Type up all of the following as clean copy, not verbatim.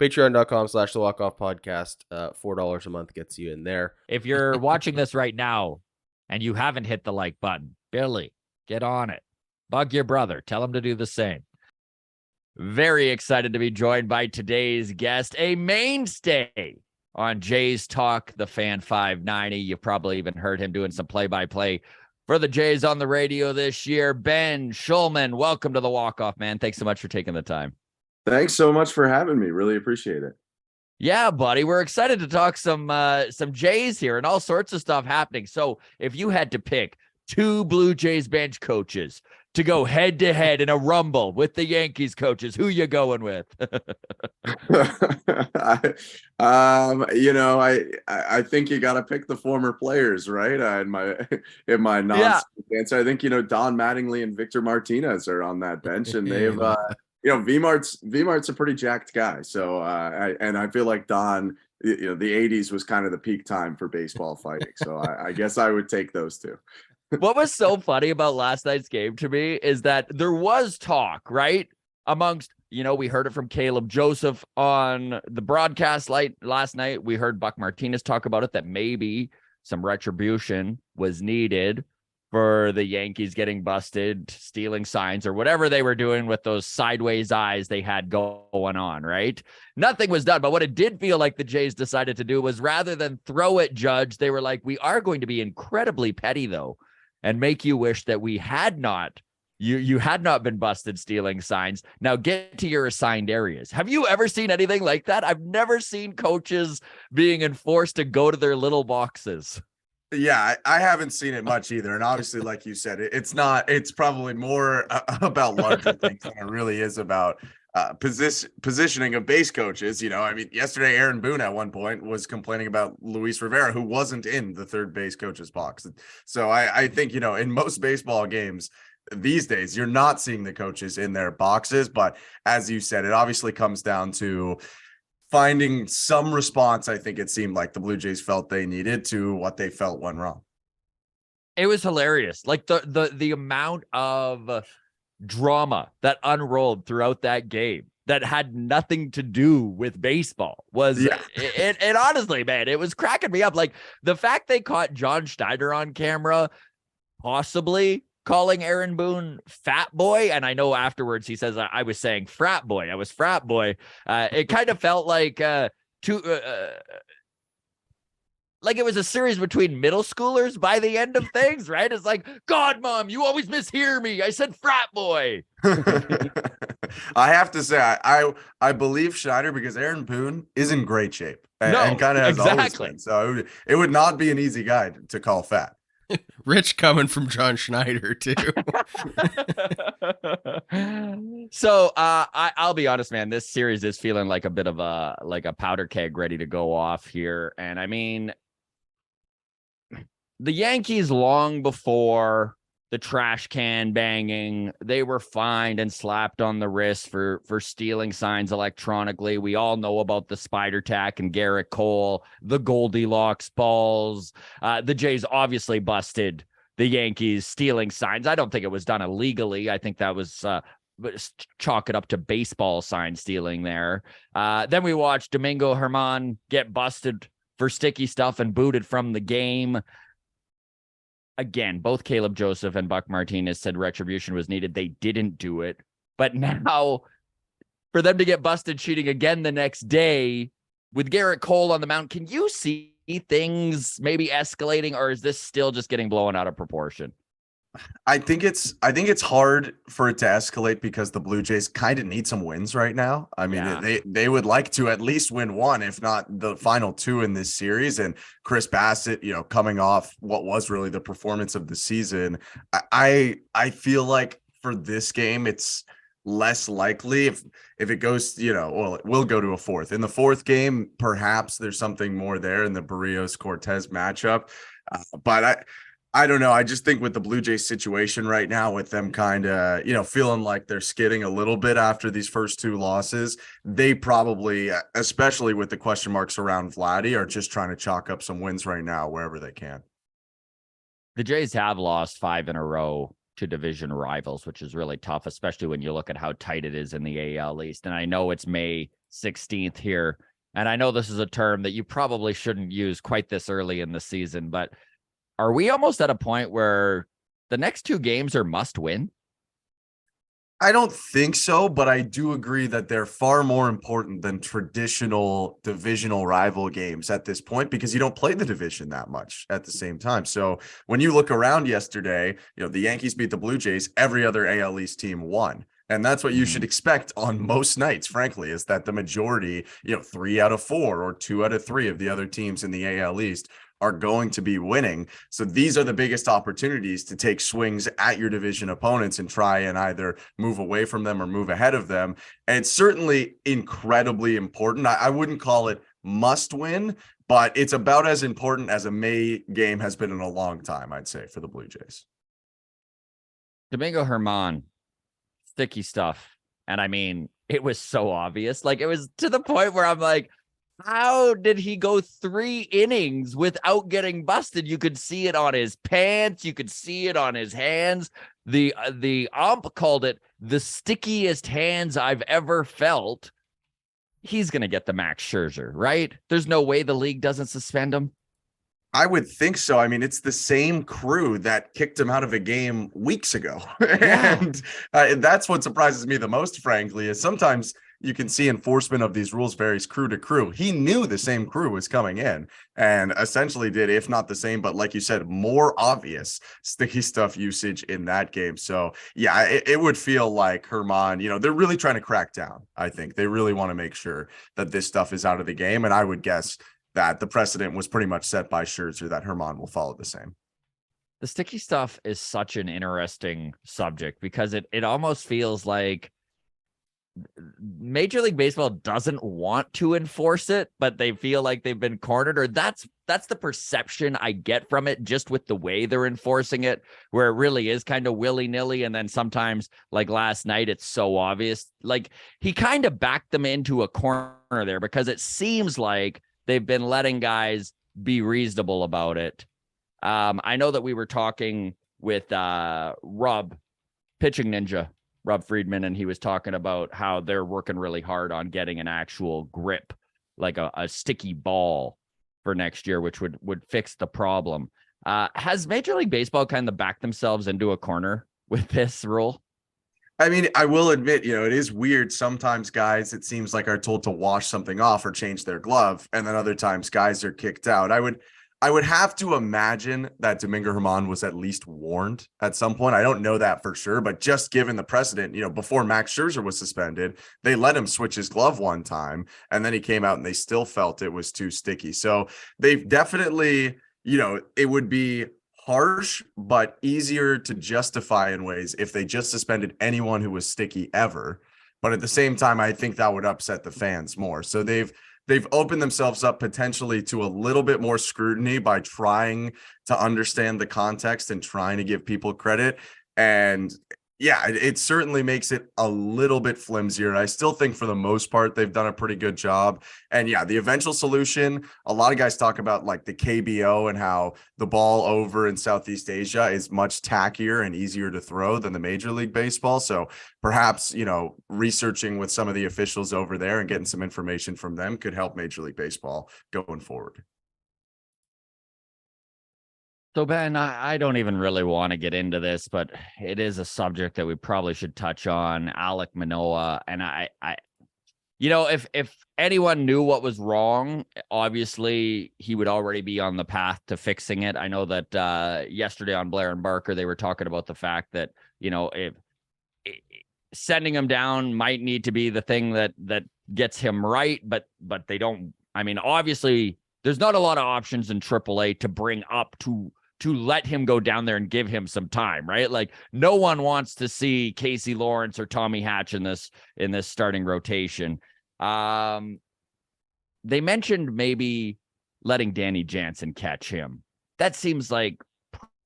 Patreon.com/the Walk Off Podcast. $4 a month gets you in there. If you're watching this right now and you haven't hit the like button, Billy, get on it. Bug your brother. Tell him to do the same. Very excited to be joined by today's guest, a mainstay on Jays Talk, the Fan 590. You've probably even heard him doing some play-by-play for the Jays on the radio this year. Ben Shulman, welcome to the Walk-Off, man. Thanks so much for taking the time. Thanks so much for having me. Really appreciate it. Yeah, buddy. We're excited to talk some Jays here and all sorts of stuff happening. So if you had to pick two Blue Jays bench coaches to go head to head in a rumble with the Yankees coaches, who you going with? I think you got to pick the former players, right? In my answer, I think Don Mattingly and Victor Martinez are on that bench, and they've Vmart's a pretty jacked guy. So I feel like Don, the 80s was kind of the peak time for baseball fighting. So I guess I would take those two. What was so funny about last night's game to me is that there was talk, right? Amongst, we heard it from Caleb Joseph on the broadcast last night. We heard Buck Martinez talk about it, that maybe some retribution was needed for the Yankees getting busted, stealing signs, or whatever they were doing with those sideways eyes they had going on, right? Nothing was done. But what it did feel like the Jays decided to do was, rather than throw at Judge, they were like, we are going to be incredibly petty, though, and make you wish that we had not, you had not been busted stealing signs. Now get to your assigned areas. Have you ever seen anything like that? I've never seen coaches being enforced to go to their little boxes. Yeah, I haven't seen it much either. And obviously, like you said, it's probably more about larger things than it really is about positioning of base coaches. Yesterday, Aaron Boone at one point was complaining about Luis Rivera, who wasn't in the third base coach's box. So I think, in most baseball games these days, you're not seeing the coaches in their boxes. But as you said, it obviously comes down to finding some response. I think it seemed like the Blue Jays felt they needed to what they felt went wrong. It was hilarious. Like the amount of drama that unrolled throughout that game that had nothing to do with baseball was it honestly, man, it was cracking me up. Like the fact they caught John Schneider on camera, possibly calling Aaron Boone fat boy. And I know afterwards he says, I was saying frat boy. I was frat boy. It kind of felt like like it was a series between middle schoolers by the end of things, right? It's like, God, Mom, you always mishear me. I said frat boy. I have to say, I believe Schneider because Aaron Boone is in great shape and kind of has always been. So it would not be an easy guy to call fat. Rich coming from John Schneider too. So I'll be honest, man, this series is feeling like a bit of a powder keg ready to go off here. And I mean, the Yankees, long before the trash can banging, they were fined and slapped on the wrist for stealing signs electronically. We all know about the Spider Tack and Garrett Cole, the Goldilocks balls. The Jays obviously busted the Yankees stealing signs. I don't think it was done illegally. I think that was chalk it up to baseball sign stealing there. Then we watched Domingo Germán get busted for sticky stuff and booted from the game. Again, both Caleb Joseph and Buck Martinez said retribution was needed. They didn't do it. But now, for them to get busted cheating again the next day with Garrett Cole on the mound, can you see things maybe escalating, or is this still just getting blown out of proportion? I think it's hard for it to escalate because the Blue Jays kind of need some wins right now. I mean, they would like to at least win one, if not the final two in this series. And Chris Bassett, coming off what was really the performance of the season, I feel like for this game, it's less likely if it goes, it will go to a fourth. In the fourth game, perhaps there's something more there in the Barrios-Cortez matchup. But I don't know. I just think with the Blue Jays situation right now, with them kind of, feeling like they're skidding a little bit after these first two losses, they probably, especially with the question marks around Vladdy, are just trying to chalk up some wins right now wherever they can. The Jays have lost 5 in a row to division rivals, which is really tough, especially when you look at how tight it is in the AL East. And I know it's May 16th here. And I know this is a term that you probably shouldn't use quite this early in the season, but are we almost at a point where the next 2 games are must win? I don't think so, but I do agree that they're far more important than traditional divisional rival games at this point, because you don't play the division that much at the same time. So when you look around yesterday, the Yankees beat the Blue Jays, every other AL East team won. And that's what you should expect on most nights, frankly, is that the majority, 3 out of 4 or 2 out of 3 of the other teams in the AL East are going to be winning. So these are the biggest opportunities to take swings at your division opponents and try and either move away from them or move ahead of them. And it's certainly incredibly important. I wouldn't call it must win, but it's about as important as a May game has been in a long time, I'd say, for the Blue Jays. Domingo Germán, sticky stuff. And I mean, it was so obvious. Like, it was to the point where I'm like, how did he go 3 innings without getting busted? You could see it on his pants. You could see it on his hands. The ump called it the stickiest hands I've ever felt. He's going to get the Max Scherzer, right? There's no way the league doesn't suspend him. I would think so. I mean, it's the same crew that kicked him out of a game weeks ago. Yeah. And that's what surprises me the most, frankly, is sometimes you can see enforcement of these rules varies crew to crew. He knew the same crew was coming in and essentially did, if not the same, but like you said, more obvious sticky stuff usage in that game. So yeah, it would feel like Germán, they're really trying to crack down. I think they really want to make sure that this stuff is out of the game. And I would guess that the precedent was pretty much set by Scherzer that Germán will follow the same. The sticky stuff is such an interesting subject because it almost feels like Major League Baseball doesn't want to enforce it, but they feel like they've been cornered, or that's the perception I get from it, just with the way they're enforcing it, where it really is kind of willy-nilly. And then sometimes, like last night, it's so obvious. Like, he kind of backed them into a corner there because it seems like they've been letting guys be reasonable about it. I know that we were talking with Rob, Pitching Ninja, Rob Friedman, and he was talking about how they're working really hard on getting an actual grip, like a sticky ball for next year, which would fix the problem. Has Major League Baseball kind of backed themselves into a corner with this rule? I mean, I will admit, it is weird. Sometimes guys, it seems like, are told to wash something off or change their glove. And then other times guys are kicked out. I would have to imagine that Domingo Germán was at least warned at some point. I don't know that for sure, but just given the precedent, before Max Scherzer was suspended, they let him switch his glove one time, and then he came out and they still felt it was too sticky. So they've definitely, it would be harsh, but easier to justify in ways if they just suspended anyone who was sticky ever. But at the same time, I think that would upset the fans more. So they've opened themselves up potentially to a little bit more scrutiny by trying to understand the context and trying to give people credit. And yeah, it certainly makes it a little bit flimsier. I still think for the most part, they've done a pretty good job. And yeah, the eventual solution, a lot of guys talk about like the KBO and how the ball over in Southeast Asia is much tackier and easier to throw than the Major League Baseball. So perhaps, researching with some of the officials over there and getting some information from them could help Major League Baseball going forward. So, Ben, I don't even really want to get into this, but it is a subject that we probably should touch on. Alec Manoa. And if anyone knew what was wrong, obviously he would already be on the path to fixing it. I know that yesterday on Blair and Barker, they were talking about the fact that, if sending him down might need to be the thing that gets him right, but they don't. I mean, obviously there's not a lot of options in AAA to bring up to let him go down there and give him some time, right? Like, no one wants to see Casey Lawrence or Tommy Hatch in this starting rotation. They mentioned maybe letting Danny Jansen catch him. That seems like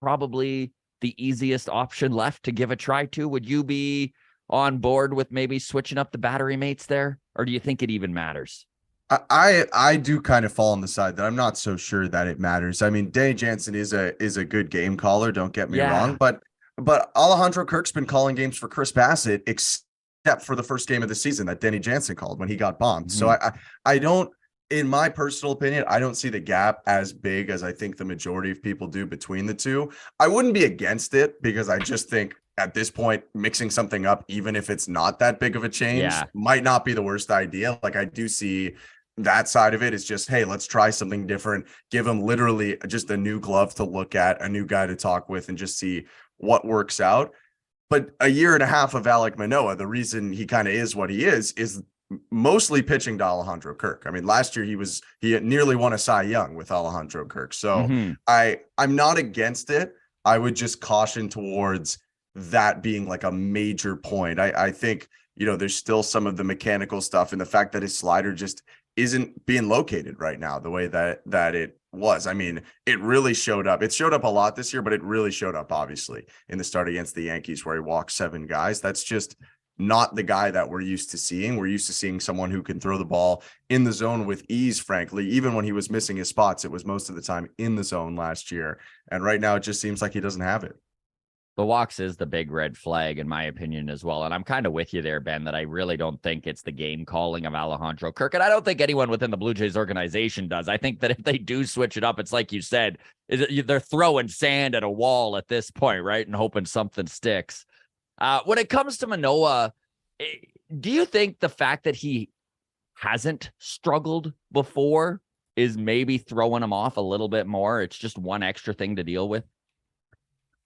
probably the easiest option left to give a try to. Would you be on board with maybe switching up the battery mates there? Or do you think it even matters? I do kind of fall on the side that I'm not so sure that it matters. I mean, Danny Jansen is a good game caller, don't get me wrong, but Alejandro Kirk's been calling games for Chris Bassett except except for the first game of the season that Denny Jansen called when he got bombed. Mm-hmm. So I don't, in my personal opinion, I don't see the gap as big as I think the majority of people do between the two. I wouldn't be against it because I just think at this point, mixing something up, even if it's not that big of a change, might not be the worst idea. Like I do see that side of it is just, hey, let's try something different. Give him literally just a new glove to look at, a new guy to talk with, and just see what works out. But a year and a half of Alec Manoa, the reason he kind of is what he is mostly pitching to Alejandro Kirk. I mean, last year he had nearly won a Cy Young with Alejandro Kirk. So I'm not against it. I would just caution towards that being like a major point. I think, there's still some of the mechanical stuff and the fact that his slider just isn't being located right now the way that it was. I mean, it really showed up. It showed up a lot this year, but it really showed up obviously in the start against the Yankees where he walked 7 guys. That's just not the guy that we're used to seeing. We're used to seeing someone who can throw the ball in the zone with ease, frankly. Even when he was missing his spots, it was most of the time in the zone last year. And right now it just seems like he doesn't have it. The walks is the big red flag, in my opinion, as well. And I'm kind of with you there, Ben, that I really don't think it's the game calling of Alejandro Kirk. And I don't think anyone within the Blue Jays organization does. I think that if they do switch it up, it's like you said, they're throwing sand at a wall at this point, right? And hoping something sticks. When it comes to Manoa, do you think the fact that he hasn't struggled before is maybe throwing him off a little bit more? It's just one extra thing to deal with.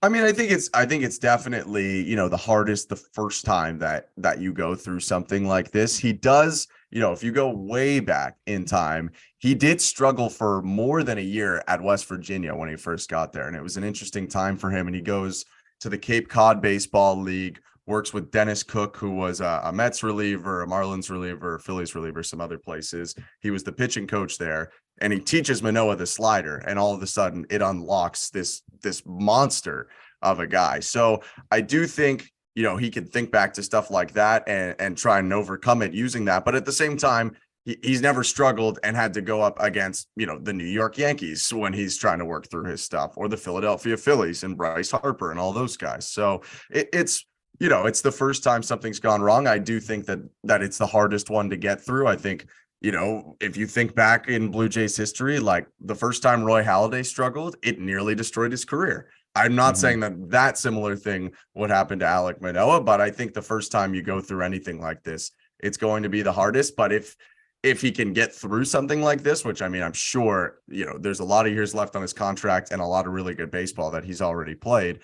I mean, I think it's definitely, the hardest the first time that you go through something like this. He does, if you go way back in time, he did struggle for more than a year at West Virginia when he first got there. And it was an interesting time for him. And he goes to the Cape Cod Baseball League, works with Dennis Cook, who was a Mets reliever, a Marlins reliever, Phillies reliever, some other places. He was the pitching coach there. And he teaches Manoa the slider, and all of a sudden it unlocks this monster of a guy. So I do think, he can think back to stuff like that and try and overcome it using that. But at the same time, he's never struggled and had to go up against, the New York Yankees when he's trying to work through his stuff, or the Philadelphia Phillies and Bryce Harper and all those guys. So it's the first time something's gone wrong. I do think that it's the hardest one to get through. I think, if you think back in Blue Jays history, like the first time Roy Halladay struggled, it nearly destroyed his career. I'm not saying that similar thing would happen to Alec Manoa, but I think the first time you go through anything like this, it's going to be the hardest. But if he can get through something like this, which I mean, I'm sure, there's a lot of years left on his contract and a lot of really good baseball that he's already played.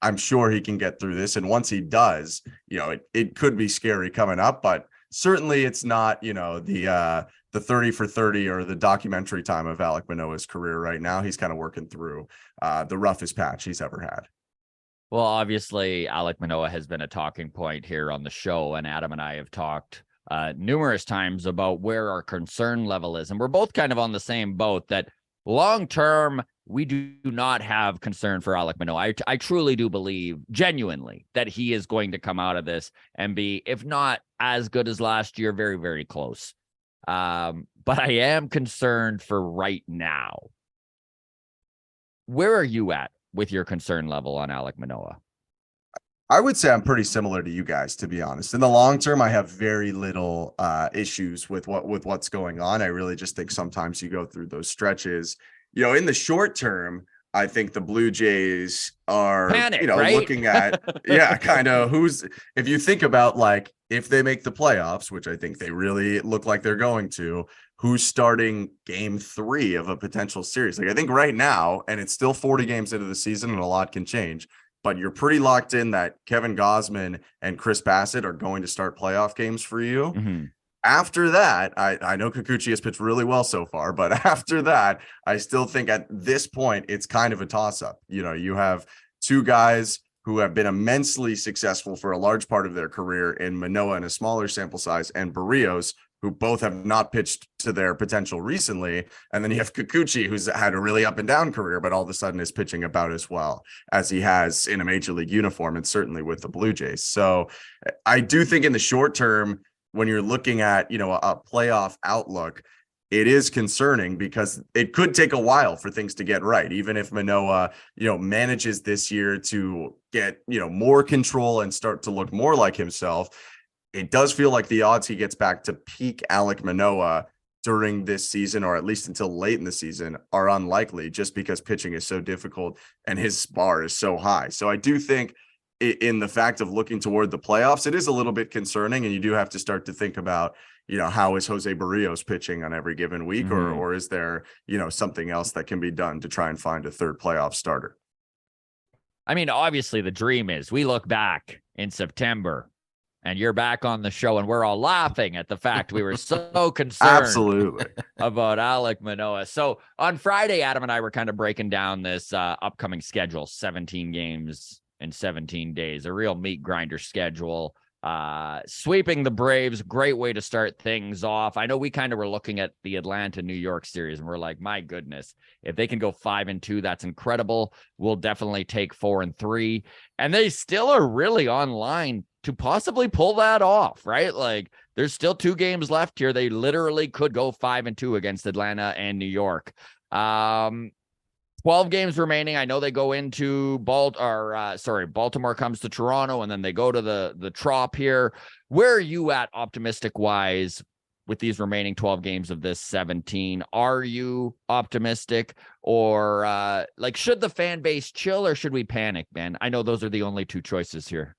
I'm sure he can get through this. And once he does, it could be scary coming up, but certainly it's not, the 30 for 30 or the documentary time of Alec Manoa's career right now. He's kind of working through the roughest patch he's ever had. Well, obviously, Alec Manoa has been a talking point here on the show, and Adam and I have talked numerous times about where our concern level is. And we're both kind of on the same boat that long-term, we do not have concern for Alec Manoa. I truly do believe genuinely that he is going to come out of this and be, if not as good as last year, very, very close. But I am concerned for right now. Where are you at with your concern level on Alec Manoa? I would say I'm pretty similar to you guys, to be honest. In the long term, I have very little issues with what's going on. I really just think sometimes you go through those stretches. In the short term, I think the Blue Jays are, right? looking at, kind of if you think about like, if they make the playoffs, which I think they really look like they're going to, who's starting game 3 of a potential series? Like I think right now, and it's still 40 games into the season and a lot can change, but you're pretty locked in that Kevin Gausman and Chris Bassett are going to start playoff games for you. Mm-hmm. After that, I know Kikuchi has pitched really well so far, but after that, I still think at this point, it's kind of a toss-up. You have 2 guys who have been immensely successful for a large part of their career in Manoa in a smaller sample size, and Barrios, who both have not pitched to their potential recently. And then you have Kikuchi, who's had a really up and down career, but all of a sudden is pitching about as well as he has in a major league uniform, and certainly with the Blue Jays. So I do think in the short term, when you're looking at, a playoff outlook, it is concerning because it could take a while for things to get right. Even if Manoa, manages this year to get, more control and start to look more like himself, it does feel like the odds he gets back to peak Alec Manoa during this season, or at least until late in the season, are unlikely just because pitching is so difficult and his bar is so high. So I do think in the fact of looking toward the playoffs, it is a little bit concerning, and you do have to start to think about, how is Jose Barrios pitching on every given week, or is there, something else that can be done to try and find a third playoff starter? I mean, obviously the dream is we look back in September and you're back on the show and we're all laughing at the fact we were so concerned Absolutely about Alec Manoa. So on Friday, Adam and I were kind of breaking down this upcoming schedule, 17 games in 17 days, a real meat grinder schedule. Sweeping the Braves, great way to start things off. I know we kind of were looking at the Atlanta New York series and we're like, my goodness, if they can go 5-2, that's incredible. We'll definitely take 4-3, and they still are really on line to possibly pull that off, right? Like there's still 2 games left here. They literally could go 5-2 against Atlanta and New York. 12 games remaining. I know they go into Baltimore comes to Toronto, and then they go to the Trop here. Where are you at optimistic wise with these remaining 12 games of this 17? Are you optimistic, or should the fan base chill, or should we panic, man? I know those are the only 2 choices here.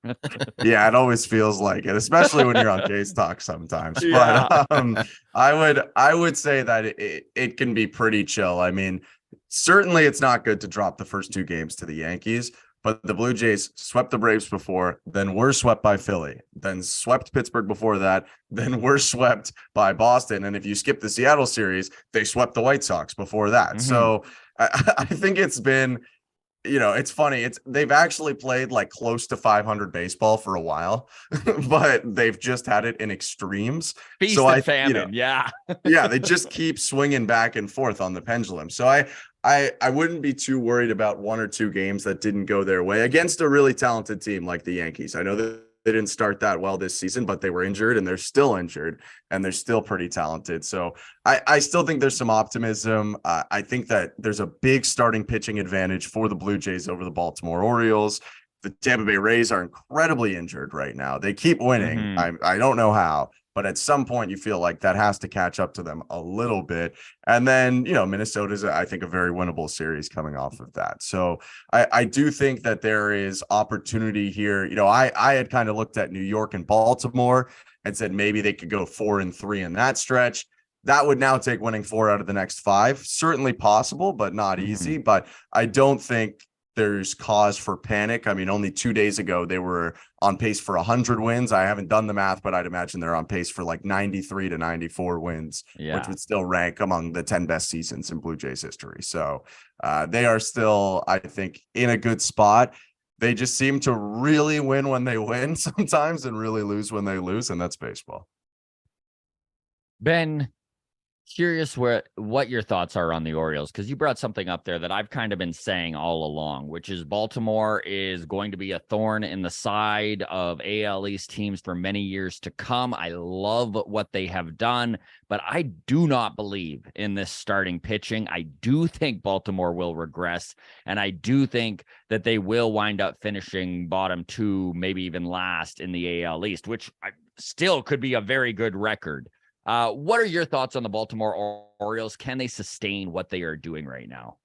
Yeah, it always feels like it, especially when you're on Case Talk sometimes. Yeah. But I would say that it can be pretty chill. I mean, certainly it's not good to drop the first 2 games to the Yankees, but the Blue Jays swept the Braves before, then were swept by Philly, then swept Pittsburgh before that, then were swept by Boston. And if you skip the Seattle series, they swept the White Sox before that. So I think it's been, it's funny. They've actually played like close to 500 baseball for a while, but they've just had it in extremes. Feast so and famine. Yeah, they just keep swinging back and forth on the pendulum. So I wouldn't be too worried about 1 or 2 games that didn't go their way against a really talented team like the Yankees. I know that they didn't start that well this season, but they were injured and they're still injured and they're still pretty talented. So I still think there's some optimism. I think that there's a big starting pitching advantage for the Blue Jays over the Baltimore Orioles. The Tampa Bay Rays are incredibly injured right now. They keep winning. I don't know how, but at some point you feel like that has to catch up to them a little bit. And then, Minnesota's, I think, a very winnable series coming off of that. So I do think that there is opportunity here. I had kind of looked at New York and Baltimore and said maybe they could go 4-3 in that stretch. That would now take winning 4 out of the next 5. Certainly possible, but not easy. But I don't think there's cause for panic. I mean, only 2 days ago, they were on pace for 100 wins. I haven't done the math, but I'd imagine they're on pace for like 93 to 94 wins, which would still rank among the 10 best seasons in Blue Jays history. So they are still, I think, in a good spot. They just seem to really win when they win sometimes and really lose when they lose, and that's baseball. Ben, curious what your thoughts are on the Orioles, because you brought something up there that I've kind of been saying all along, which is Baltimore is going to be a thorn in the side of AL East teams for many years to come. I love what they have done, but I do not believe in this starting pitching. I do think Baltimore will regress, and I do think that they will wind up finishing bottom 2, maybe even last in the AL East, which still could be a very good record. What are your thoughts on the Baltimore Orioles? Can they sustain what they are doing right now?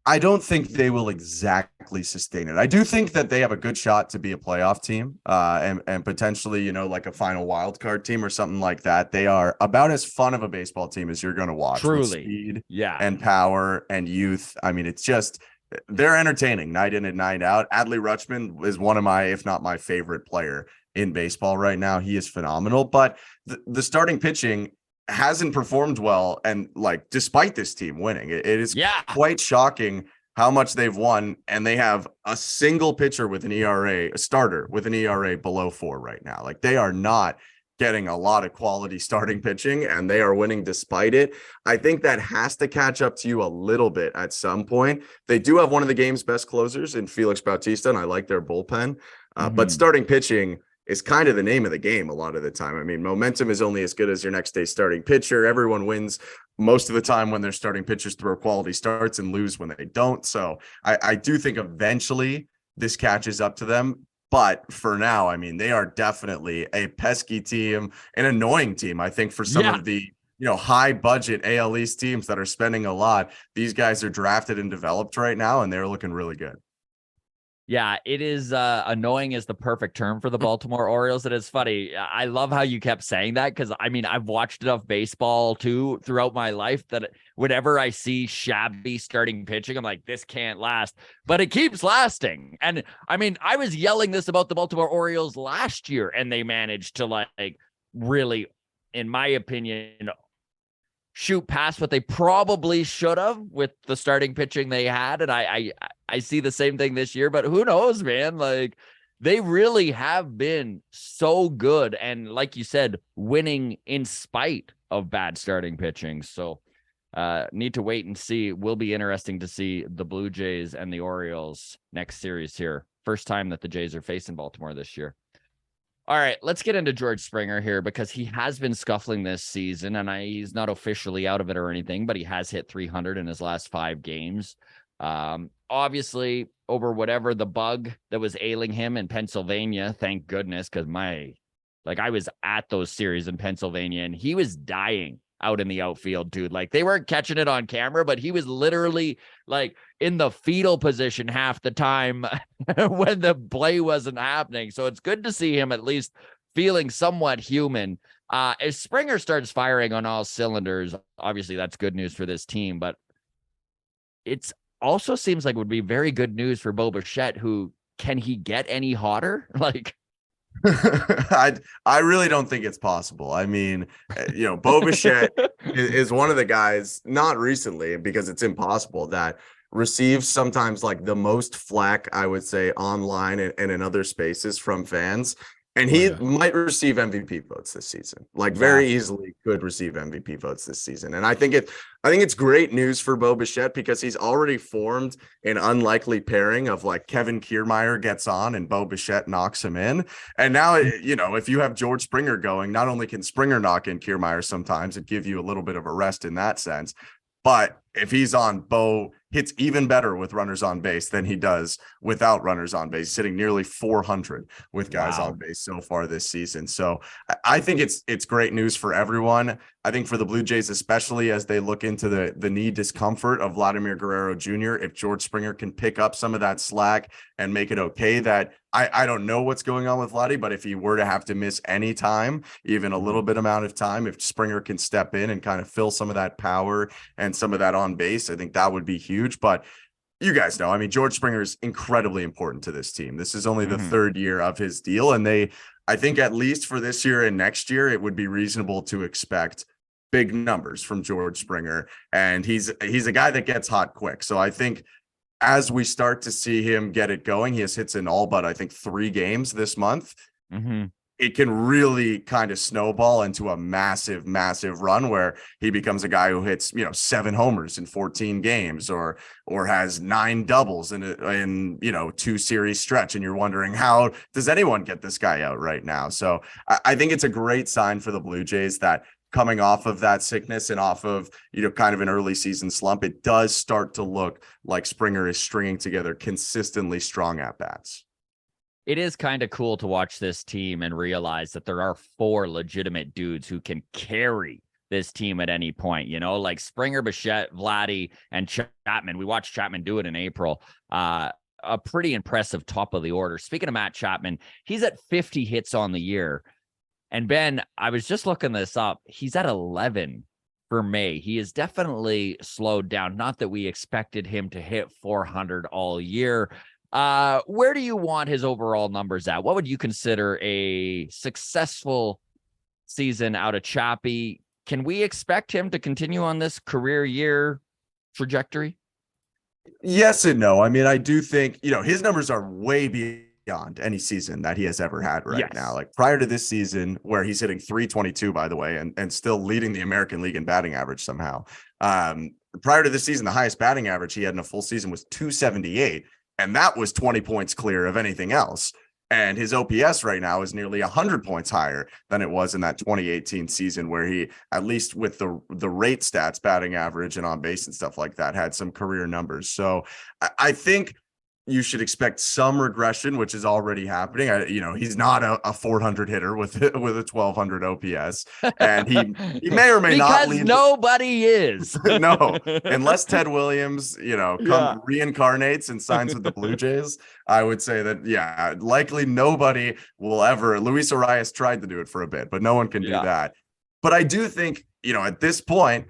I don't think they will exactly sustain it. I do think that they have a good shot to be a playoff team, and potentially, like a final wild card team or something like that. They are about as fun of a baseball team as you're going to watch. Truly. With speed, and power and youth. I mean, it's just, they're entertaining night in and night out. Adley Rutschman is one of my, if not my favorite player in baseball right now. He is phenomenal, but the starting pitching hasn't performed well. And despite this team winning, it is quite shocking how much they've won. And they have a single pitcher with an ERA, a starter with an ERA below 4 right now. They are not getting a lot of quality starting pitching, and they are winning despite it. I think that has to catch up to you a little bit at some point. They do have one of the game's best closers in Felix Bautista, and I like their bullpen. But starting pitching is kind of the name of the game a lot of the time. I mean, momentum is only as good as your next day's starting pitcher. Everyone wins most of the time when their starting pitchers throw quality starts and lose when they don't. So I do think eventually this catches up to them. But for now, I mean, they are definitely a pesky team, an annoying team. I think for some of the high budget AL East teams that are spending a lot, these guys are drafted and developed right now, and they're looking really good. Yeah, it is annoying is the perfect term for the Baltimore Orioles. It is funny. I love how you kept saying that because, I mean, I've watched enough baseball, too, throughout my life that whenever I see shabby starting pitching, I'm like, this can't last. But it keeps lasting. And, I mean, I was yelling this about the Baltimore Orioles last year, and they managed to, like really, in my opinion, shoot past what they probably should have with the starting pitching they had. And I see the same thing this year, but who knows, man? Like, they really have been so good. And like you said, winning in spite of bad starting pitching. So need to wait and see. It will be interesting to see the Blue Jays and the Orioles next series here. First time that the Jays are facing Baltimore this year. All right, let's get into George Springer here because he has been scuffling this season, and he's not officially out of it or anything, but he has hit 300 in his last 5 games. Obviously, over whatever the bug that was ailing him in Pennsylvania, thank goodness, because I was at those series in Pennsylvania, and he was dying out in the outfield, dude. Like, they weren't catching it on camera, but he was literally like in the fetal position half the time when the play wasn't happening. So it's good to see him at least feeling somewhat human. If Springer starts firing on all cylinders, obviously that's good news for this team, but it's also seems like it would be very good news for Bo Bichette, who can he get any hotter? Like, I really don't think it's possible. I mean, Bo Bichette is one of the guys, not recently, because it's impossible, that receives sometimes like the most flack, I would say, online and in other spaces from fans. And he might receive MVP votes this season, like very easily could receive MVP votes this season. And I think it's great news for Bo Bichette because he's already formed an unlikely pairing of like Kevin Kiermaier gets on and Bo Bichette knocks him in. And now, if you have George Springer going, not only can Springer knock in Kiermaier sometimes and give you a little bit of a rest in that sense, but if he's on, Bo hits even better with runners on base than he does without runners on base, sitting nearly 400 with guys on base so far this season. So I think it's great news for everyone. I think for the Blue Jays, especially as they look into the knee discomfort of Vladimir Guerrero Jr., if George Springer can pick up some of that slack and make it okay, that I don't know what's going on with Vladdy, but if he were to have to miss any time, even a little bit amount of time, if Springer can step in and kind of fill some of that power and some of that on base, I think that would be huge. But you guys know, I mean, George Springer is incredibly important to this team. This is only the third year of his deal. And I think at least for this year and next year, it would be reasonable to expect big numbers from George Springer. And he's a guy that gets hot quick. So I think as we start to see him get it going, he has hits in all but I think 3 games this month. It can really kind of snowball into a massive, massive run where he becomes a guy who hits, 7 homers in 14 games or has 9 doubles in 2 series stretch. And you're wondering, how does anyone get this guy out right now? So I think it's a great sign for the Blue Jays that coming off of that sickness and off of, kind of an early season slump, it does start to look like Springer is stringing together consistently strong at-bats. It is kind of cool to watch this team and realize that there are 4 legitimate dudes who can carry this team at any point, like Springer, Bichette, Vladdy, and Chapman. We watched Chapman do it in April. A pretty impressive top of the order. Speaking of Matt Chapman, he's at 50 hits on the year. And Ben, I was just looking this up. He's at 11 for May. He is definitely slowed down. Not that we expected him to hit 400 all year. Where do you want his overall numbers at? What would you consider a successful season out of Chappie? Can we expect him to continue on this career year trajectory? Yes and no. I mean, I do think, his numbers are way beyond any season that he has ever had now. Like prior to this season, where he's hitting 322, by the way, and still leading the American League in batting average somehow. Prior to this season, the highest batting average he had in a full season was 278. And that was 20 points clear of anything else. And his OPS right now is nearly 100 points higher than it was in that 2018 season, where he, at least with the rate stats, batting average and on base and stuff like that, had some career numbers. So I think, you should expect some regression, which is already happening. He's not a 400 hitter with a 1200 OPS, and he may or may not lead. Because nobody is. No, unless Ted Williams, reincarnates and signs with the Blue Jays. I would say that, likely nobody will ever. Luis Arias tried to do it for a bit, but no one can do that. But I do think, at this point,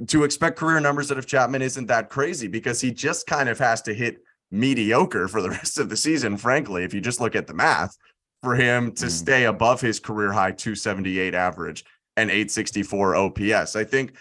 to expect career numbers out of Chapman isn't that crazy, because he just kind of has to hit mediocre for the rest of the season, frankly, if you just look at the math, for him to stay above his career high 278 average and 864 OPS. I think,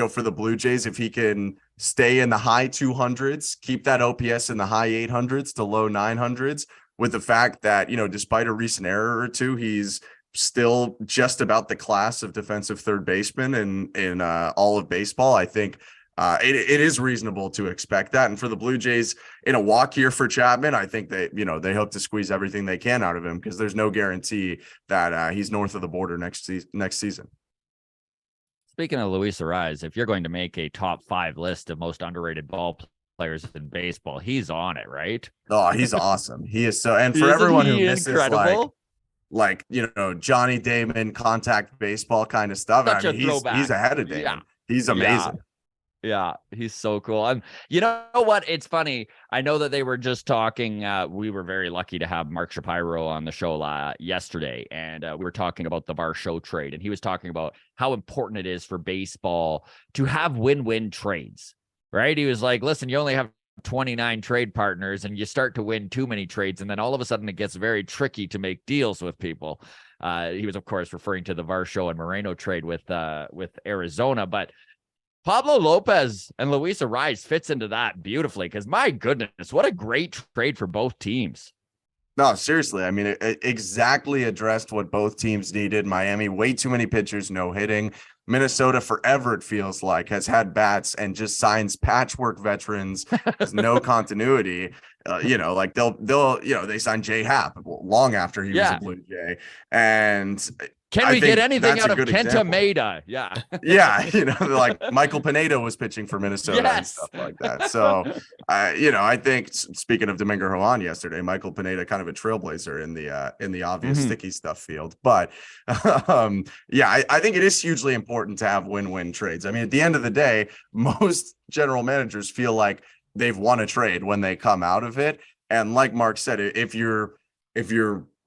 for the Blue Jays, if he can stay in the high 200s, keep that OPS in the high 800s to low 900s, with the fact that, despite a recent error or two, he's still just about the class of defensive third baseman in all of baseball. I think it is reasonable to expect that. And for the Blue Jays, in a walk year for Chapman, I think they hope to squeeze everything they can out of him, because there's no guarantee that he's north of the border next season. Speaking of Luis Arias, if you're going to make a top 5 list of most underrated ball players in baseball, he's on it, right? Oh, he's awesome. He is so. And for everyone who misses like Johnny Damon contact baseball kind of stuff, he's ahead of Damon. Yeah. He's amazing. Yeah, he's so cool. And you know what? It's funny. I know that they were just talking. We were very lucky to have Mark Shapiro on the show yesterday, and we were talking about the Varsho trade, and he was talking about how important it is for baseball to have win-win trades, right? He was like, listen, you only have 29 trade partners, and you start to win too many trades, and then all of a sudden it gets very tricky to make deals with people. He was, of course, referring to the Varsho and Moreno trade with Arizona, but Pablo Lopez and Luis Arias fits into that beautifully, because my goodness, what a great trade for both teams. No, seriously. I mean, it exactly addressed what both teams needed. Miami, way too many pitchers, no hitting. Minnesota, forever, it feels like, has had bats and just signs patchwork veterans. There's no continuity. Like they signed Jay Happ long after he was a Blue Jay. And can we get anything out of Kenta Maeda? Yeah. Yeah. Like Michael Pineda was pitching for Minnesota and stuff like that. So, I think, speaking of Domingo Germán yesterday, Michael Pineda, kind of a trailblazer in the obvious sticky stuff field. But I think it is hugely important to have win-win trades. I mean, at the end of the day, most general managers feel like they've won a trade when they come out of it. And like Mark said, if you're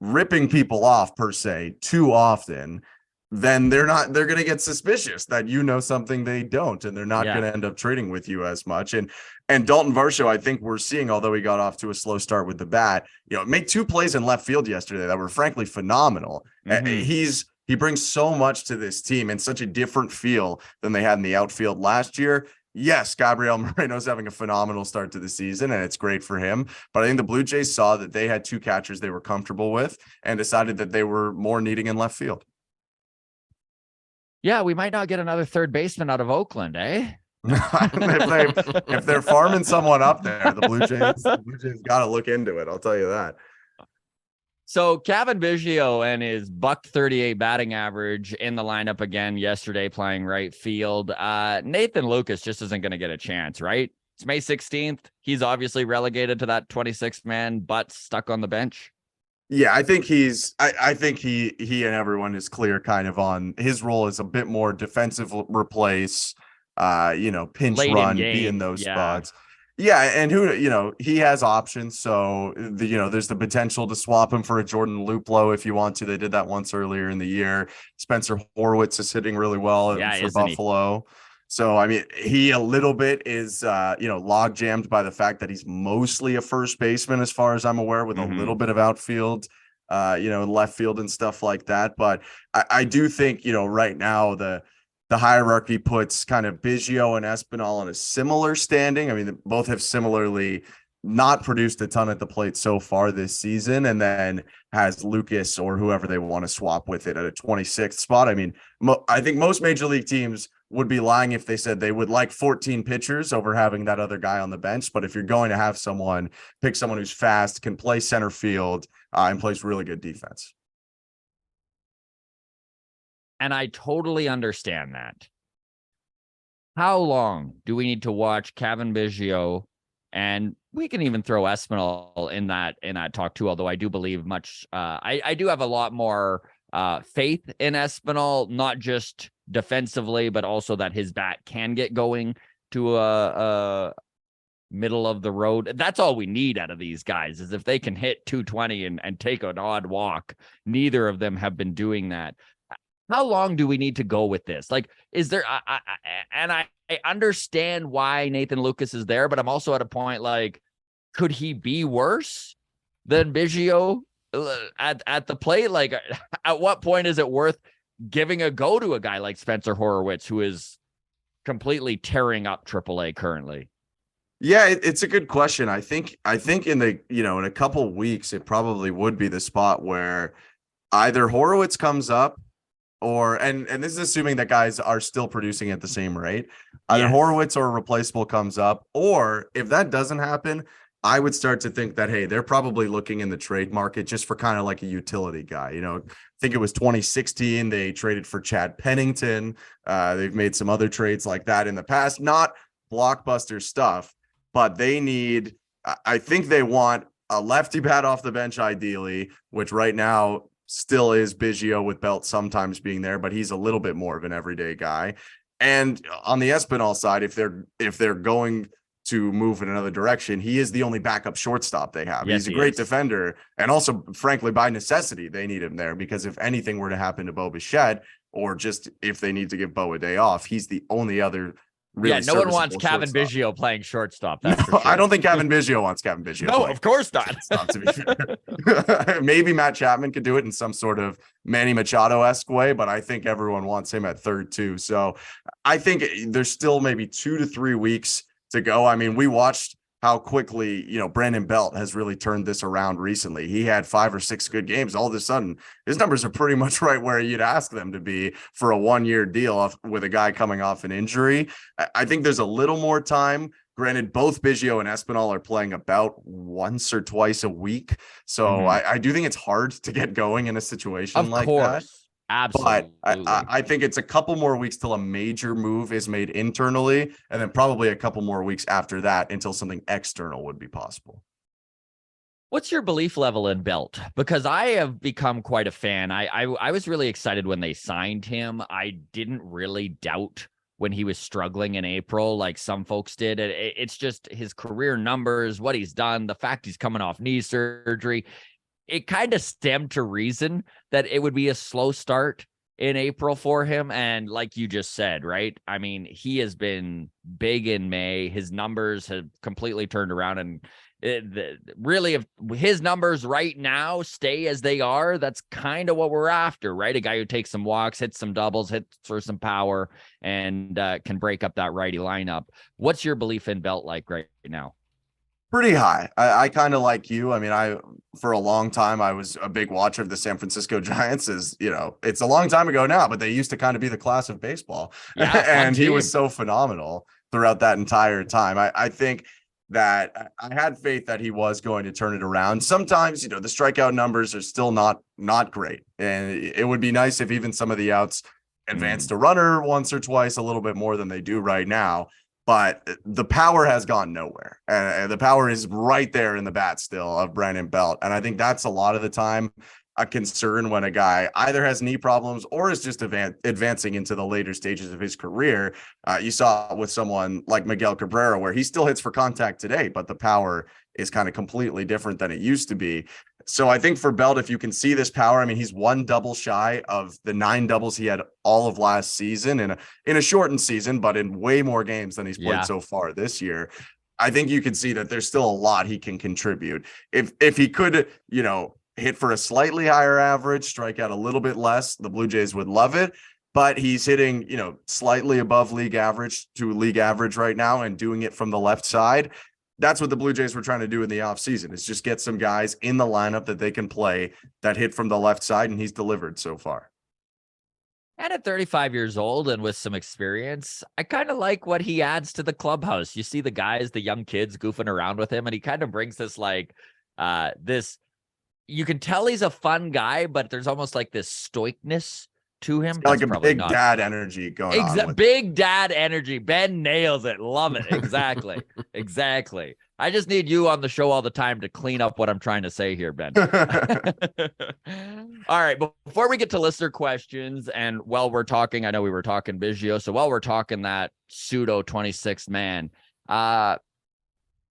ripping people off per se too often, then they're going to get suspicious that something they don't, and they're not going to end up trading with you as much. And Dalton Varsho, I think we're seeing, although he got off to a slow start with the bat, made 2 plays in left field yesterday that were frankly phenomenal. He brings so much to this team, and such a different feel than they had in the outfield last year. Yes, Gabriel Moreno's having a phenomenal start to the season, and it's great for him. But I think the Blue Jays saw that they had 2 catchers they were comfortable with, and decided that they were more needing in left field. Yeah, we might not get another third baseman out of Oakland, eh? if they're farming someone up there, the Blue Jays got to look into it. I'll tell you that. So Cavan Biggio and his .138 batting average in the lineup again yesterday, playing right field. Nathan Lucas just isn't going to get a chance, right? It's May 16th. He's obviously relegated to that 26th man, but stuck on the bench. Yeah, I think I think he and everyone is clear kind of on his role as a bit more defensive replace, pinch late run, be in those spots. Yeah, and he has options. So there's the potential to swap him for a Jordan Luplow if you want to. They did that once earlier in the year. Spencer Horwitz is hitting really well for Buffalo. So I mean, he a little bit is log jammed by the fact that he's mostly a first baseman, as far as I'm aware, with a little bit of outfield, left field and stuff like that. But I do think right now the hierarchy puts kind of Biggio and Espinal in a similar standing. I mean, both have similarly not produced a ton at the plate so far this season, and then has Lucas or whoever they want to swap with it at a 26th spot. I mean, I think most major league teams would be lying if they said they would like 14 pitchers over having that other guy on the bench. But if you're going to have someone, pick someone who's fast, can play center field, and plays really good defense. And I totally understand that. How long do we need to watch Cavan Biggio And we can even throw Espinal in that talk too, although I do believe I do have a lot more faith in Espinal, not just defensively, but also that his bat can get going to a middle of the road. That's all we need out of these guys, is if they can hit 220 and take an odd walk. Neither of them have been doing that. How long do we need to go with this? Like, is there, I understand why Nathan Lucas is there, but I'm also at a point, like, could he be worse than Biggio at the plate? Like, at what point is it worth giving a go to a guy like Spencer Horowitz, who is completely tearing up AAA currently? Yeah, it's a good question. I think in the, in a couple weeks, it probably would be the spot where either Horowitz comes up, and this is assuming that guys are still producing at the same rate. Either Horowitz or a replaceable comes up, or if that doesn't happen, I would start to think that, hey, they're probably looking in the trade market just for kind of like a utility guy. I think it was 2016. They traded for Chad Pennington. They've made some other trades like that in the past, not blockbuster stuff, but I think they want a lefty bat off the bench, ideally, which right now still is Biggio, with Belt sometimes being there, but he's a little bit more of an everyday guy. And on the Espinal side, if they're going to move in another direction, he is the only backup shortstop they have. Yes, he's a great defender. And also, frankly, by necessity, they need him there, because if anything were to happen to Bo Bichette, or just if they need to give Bo a day off, he's the only other really no one wants Kevin Biggio playing shortstop. That's for sure. I don't think Kevin Biggio wants Kevin Biggio. No, of course not. To be fair. Maybe Matt Chapman could do it in some sort of Manny Machado-esque way, but I think everyone wants him at third too. So I think there's still maybe 2 to 3 weeks to go. I mean, we watched how quickly, Brandon Belt has really turned this around recently. He had 5 or 6 good games. All of a sudden, his numbers are pretty much right where you'd ask them to be for a 1-year deal with a guy coming off an injury. I think there's a little more time. Granted, both Biggio and Espinal are playing about once or twice a week. So I do think it's hard to get going in a situation like that. Absolutely. But I think it's a couple more weeks till a major move is made internally, and then probably a couple more weeks after that until something external would be possible. What's your belief level in Belt? Because I have become quite a fan. I was really excited when they signed him. I didn't really doubt when he was struggling in April, like some folks did. It's just his career numbers, what he's done, the fact he's coming off knee surgery. It kind of stemmed to reason that it would be a slow start in April for him. And like you just said, right? I mean, he has been big in May. His numbers have completely turned around. And really, if his numbers right now stay as they are, that's kind of what we're after, right? A guy who takes some walks, hits some doubles, hits for some power, and can break up that righty lineup. What's your belief in Belt like right now? Pretty high. I kind of like you. I mean, for a long time, I was a big watcher of the San Francisco Giants. It's a long time ago now, but they used to kind of be the class of baseball. Yeah, and he was so phenomenal throughout that entire time. I think that I had faith that he was going to turn it around. Sometimes, the strikeout numbers are still not great. And it would be nice if even some of the outs advanced a runner once or twice, a little bit more than they do right now. But the power has gone nowhere. And the power is right there in the bat still of Brandon Belt. And I think that's a lot of the time a concern when a guy either has knee problems or is just advancing into the later stages of his career. You saw it with someone like Miguel Cabrera, where he still hits for contact today, but the power is kind of completely different than it used to be. So I think for Belt, if you can see this power, I mean, he's 1 double shy of the 9 doubles he had all of last season in a shortened season, but in way more games than he's played so far this year. I think you can see that there's still a lot he can contribute. If he could, hit for a slightly higher average, strike out a little bit less, the Blue Jays would love it. But he's hitting, slightly above league average to league average right now and doing it from the left side. That's what the Blue Jays were trying to do in the offseason, is just get some guys in the lineup that they can play that hit from the left side, and he's delivered so far. And at 35 years old and with some experience, I kind of like what he adds to the clubhouse. You see the guys, the young kids goofing around with him, and he kind of brings this you can tell he's a fun guy, but there's almost like this stoicness to him. Like a big dad energy going on. Big dad energy. Ben nails it. Love it. Exactly. Exactly. I just need you on the show all the time to clean up what I'm trying to say here, Ben. All right. Before we get to listener questions, and while we're talking, I know we were talking Biggio. So while we're talking that pseudo 26th man,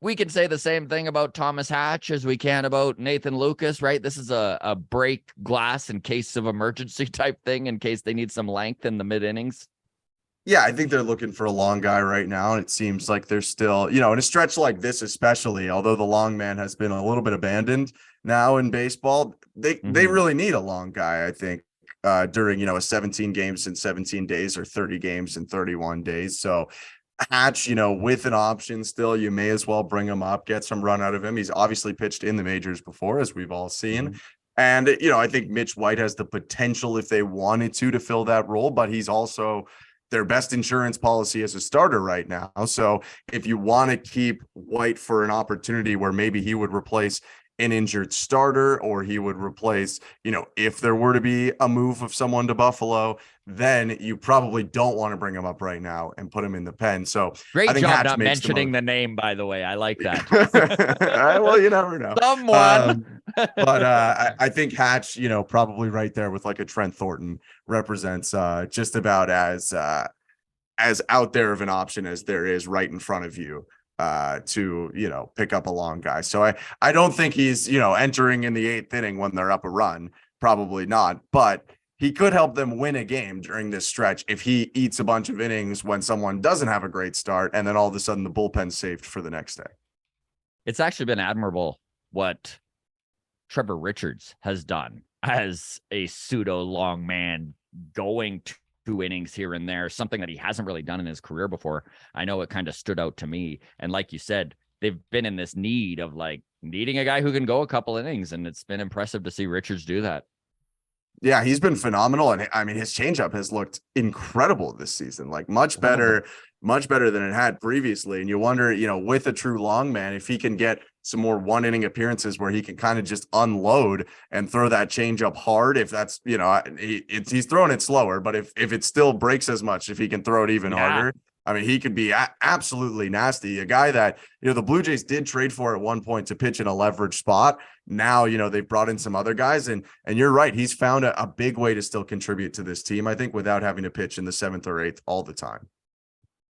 we can say the same thing about Thomas Hatch as we can about Nathan Lucas, right? This is a break glass in case of emergency type thing, in case they need some length in the mid innings. Yeah, I think they're looking for a long guy right now. And it seems like they're still, in a stretch like this, especially, although the long man has been a little bit abandoned now in baseball, they really need a long guy, I think, during, a 17 games in 17 days or 30 games in 31 days. So Hatch, with an option still, you may as well bring him up, get some run out of him. He's obviously pitched in the majors before, as we've all seen. And, I think Mitch White has the potential, if they wanted to fill that role, but he's also their best insurance policy as a starter right now. So if you want to keep White for an opportunity where maybe he would replace an injured starter, or he would replace, if there were to be a move of someone to Buffalo, then you probably don't want to bring him up right now and put him in the pen. So great job Hatch not mentioning the name, by the way. I like that. Well, you never know. Someone. But I think Hatch, probably right there with like a Trent Thornton, represents just about as out there of an option as there is right in front of you to pick up a long guy. So I don't think he's entering in the 8th inning when they're up a run. Probably not, but he could help them win a game during this stretch if he eats a bunch of innings when someone doesn't have a great start, and then all of a sudden the bullpen's saved for the next day. It's actually been admirable what Trevor Richards has done as a pseudo long man, going 2 innings here and there, something that he hasn't really done in his career before. I know it kind of stood out to me. And like you said, they've been in this need of like needing a guy who can go a couple innings, and it's been impressive to see Richards do that. Yeah, he's been phenomenal. And I mean, his changeup has looked incredible this season, like much better than it had previously. And you wonder, with a true long man, if he can get some more 1-inning appearances where he can kind of just unload and throw that changeup hard. If that's, he's throwing it slower, but if it still breaks as much, if he can throw it even harder, I mean, he could be absolutely nasty. A guy that, the Blue Jays did trade for at one point to pitch in a leverage spot. Now, they've brought in some other guys, and you're right. He's found a big way to still contribute to this team, I think, without having to pitch in the 7th or 8th all the time.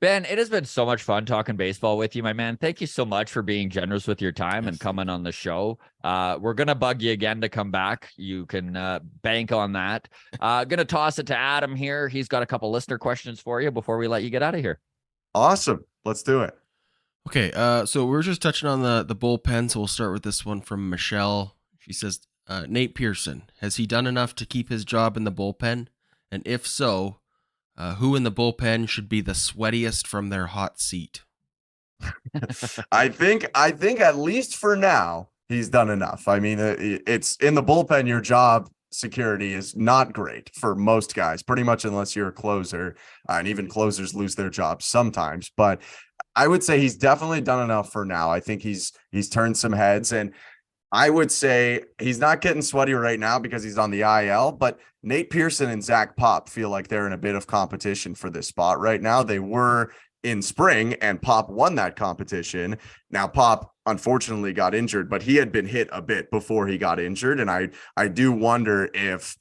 Ben, it has been so much fun talking baseball with you, my man. Thank you so much for being generous with your time and coming on the show. We're going to bug you again to come back. You can bank on that. Going to toss it to Adam here. He's got a couple listener questions for you before we let you get out of here. Awesome. Let's do it. Okay, so we're just touching on the bullpen, so we'll start with this one from Michelle. She says, Nate Pearson, has he done enough to keep his job in the bullpen? And if so, who in the bullpen should be the sweatiest from their hot seat? I think at least for now, he's done enough. I mean, it's in the bullpen, your job security is not great for most guys, pretty much unless you're a closer, and even closers lose their jobs sometimes. But I would say he's definitely done enough for now. I think he's turned some heads, and I would say he's not getting sweaty right now because he's on the IL, but Nate Pearson and Zach Pop feel like they're in a bit of competition for this spot right now. They were in spring, and Pop won that competition. Now Pop unfortunately got injured, but he had been hit a bit before he got injured. And I do wonder if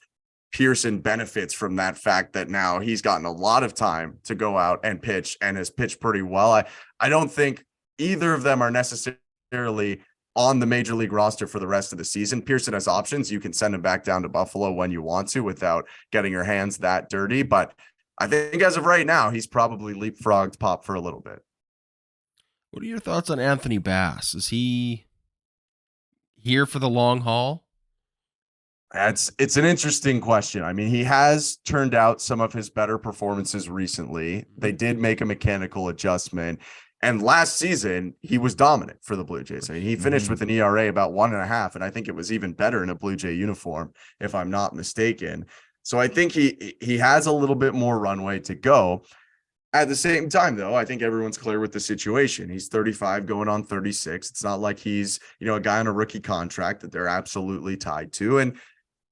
Pearson benefits from that fact that now he's gotten a lot of time to go out and pitch, and has pitched pretty well. I don't think either of them are necessarily on the major league roster for the rest of the season. Pearson has options. You can send him back down to Buffalo when you want to without getting your hands that dirty. But I think as of right now, he's probably leapfrogged Pop for a little bit. What are your thoughts on Anthony Bass? Is he here for the long haul? It's an interesting question. I mean, he has turned out some of his better performances recently. They did make a mechanical adjustment. And last season, he was dominant for the Blue Jays. I mean, he finished with an ERA about 1.5, and I think it was even better in a Blue Jay uniform, if I'm not mistaken. So I think he has a little bit more runway to go. At the same time, though, I think everyone's clear with the situation. He's 35 going on 36. It's not like he's, a guy on a rookie contract that they're absolutely tied to. And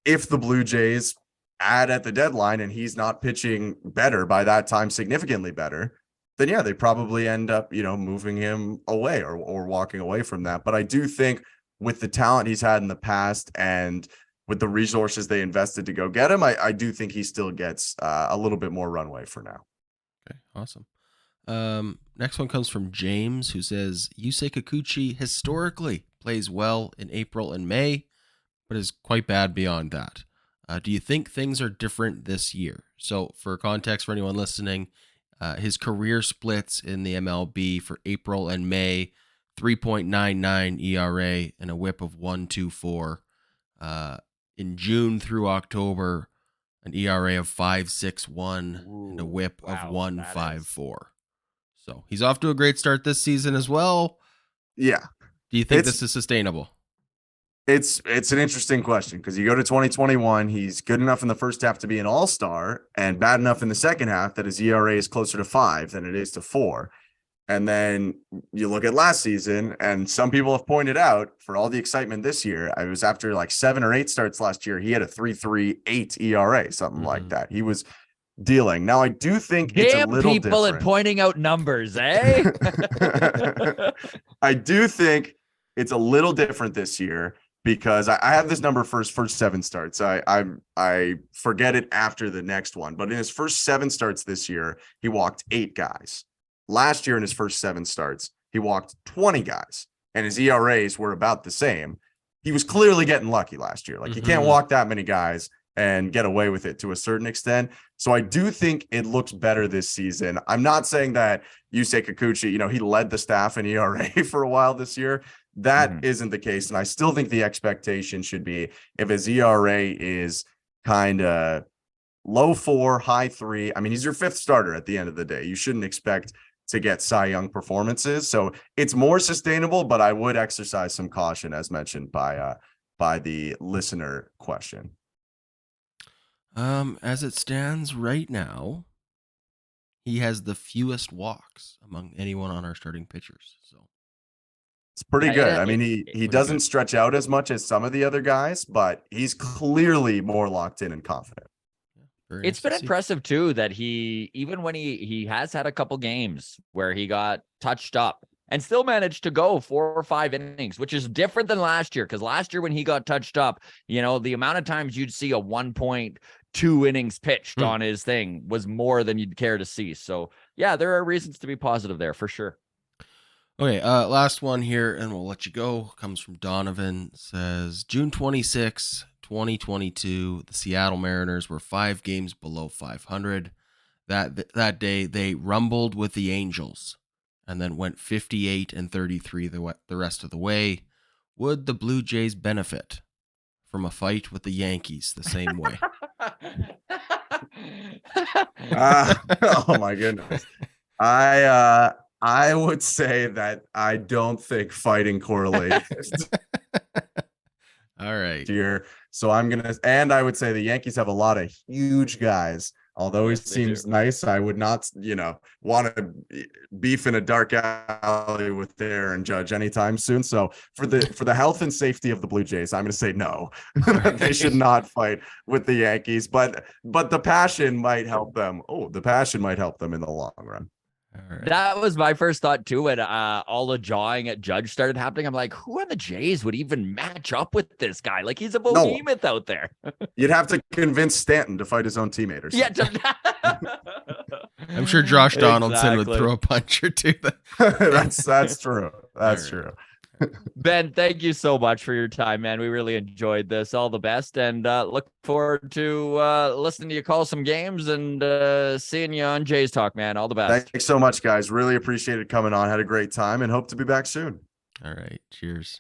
if the Blue Jays add at the deadline and he's not pitching better by that time, significantly better, then yeah, they probably end up, moving him away or walking away from that. But I do think with the talent he's had in the past and with the resources they invested to go get him, I do think he still gets a little bit more runway for now. Okay, awesome. Next one comes from James, who says Yusei Kikuchi historically plays well in April and May, but is quite bad beyond that. Do you think things are different this year? So, for context for anyone listening, his career splits in the MLB for April and May, 3.99 ERA and a WHIP of 1.24. In June through October, an ERA of 5.61 and a WHIP of 1.54. So he's off to a great start this season as well. Yeah. Do you think this is sustainable? It's an interesting question because you go to 2021, he's good enough in the first half to be an all-star and bad enough in the second half that his ERA is closer to 5 than it is to 4. And then you look at last season, and some people have pointed out for all the excitement this year, I was after like 7 or 8 starts last year, he had a 3.38 ERA, something like that. He was dealing. Now, I do think it's a little people different. at pointing out numbers, eh? I do think it's a little different this year because I have this number for his first 7 starts. I forget it after the next one, but in his first 7 starts this year, he walked 8 guys. Last year in his first 7 starts, he walked 20 guys, and his ERAs were about the same. He was clearly getting lucky last year. Like, you can't walk that many guys and get away with it to a certain extent. So I do think it looks better this season. I'm not saying that Yusei Kikuchi, he led the staff in ERA for a while this year. That isn't the case. And I still think the expectation should be if his ERA is kind of low 4, high 3. I mean, he's your 5th starter at the end of the day. You shouldn't expect to get Cy Young performances. So it's more sustainable, but I would exercise some caution as mentioned by the listener question. As it stands right now, he has the fewest walks among anyone on our starting pitchers. So it's pretty good. I mean, he doesn't stretch out as much as some of the other guys, but he's clearly more locked in and confident. It's been impressive too that even when he has had a couple games where he got touched up and still managed to go 4 or 5 innings, which is different than last year. Because last year when he got touched up, the amount of times you'd see a 1.2 innings pitched on his thing was more than you'd care to see. So yeah, there are reasons to be positive there for sure. Okay, last one here, and we'll let you go. Comes from Donovan. Says June 26, 2022, the Seattle Mariners were 5 games below 500. That day, they rumbled with the Angels and then went 58-33 the rest of the way. Would the Blue Jays benefit from a fight with the Yankees the same way? Oh my goodness. I would say that I don't think fighting correlates. All right. Here. So I would say the Yankees have a lot of huge guys. Although he seems nice, I would not, want to beef in a dark alley with Aaron Judge anytime soon. So for the health and safety of the Blue Jays, I'm going to say no. They should not fight with the Yankees, but the passion might help them. Oh, the passion might help them in the long run. Right. That was my first thought too. When all the jawing at Judge started happening, I'm like, who on the Jays would even match up with this guy? Like, he's a behemoth out there. You'd have to convince Stanton to fight his own teammate or something. Yeah, I'm sure Josh Donaldson would throw a punch or two. That's true. That's true. Ben, thank you so much for your time, man. We really enjoyed this. All the best, and look forward to listening to you call some games and seeing you on Jays Talk, man. All the best. Thanks so much, guys. Really appreciated coming on. Had a great time and hope to be back soon. All right. Cheers.